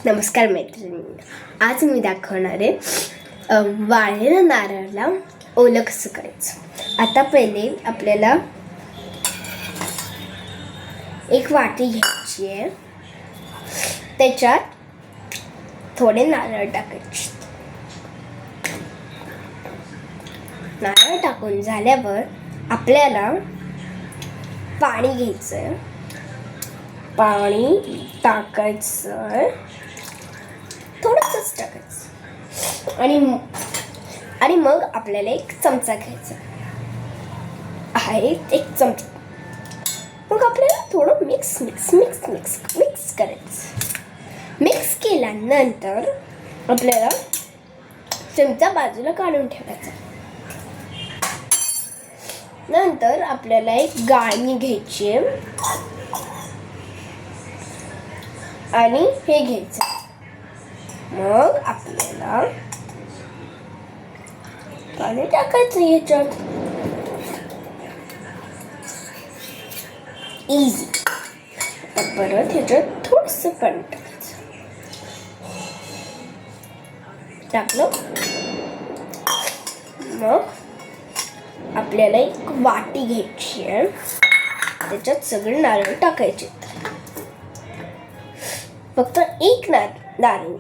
नमस्कार मैत्रिणी. आज मी दाखवणार आहे वाळलेल्या नारळाला ओलं कसं करायचं. आता पहिले आपल्याला एक वाटी घ्यायची आहे, त्याच्यात थोडे नारळ टाकायचे. नारळ टाकून झाल्यावर आपल्याला पाणी घ्यायचं, पाणी टाकायचं, थोडंसंच टाकायचं आणि मग आपल्याला एक चमचा घ्यायचा आहे, एक चमचा. मग आपल्याला थोडं मिक्स करायचं. मिक्स केल्यानंतर आपल्याला चमचा बाजूला काढून ठेवायचा. नंतर आपल्याला एक गाळणी घ्यायची आणि हे घ्यायचं. मग आपल्याला पाणी टाकायचं याच्यात. इझी. परत ह्याच्यात थोडंसं पाणी टाकायचं. टाकलं. मग आपल्याला एक वाटी घ्यायची आहे, त्याच्यात सगळे नारळ टाकायचे. फक्त एक नारळ.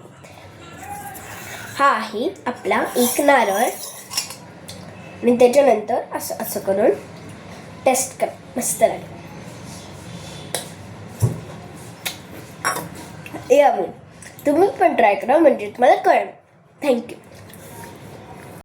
हा आहे आपला एक नारळ. आणि त्याच्यानंतर असं करून टेस्ट कर, मस्त लागेल. तुम्ही पण ट्राय करा, म्हणजे तुम्हाला कळेल. थँक्यू.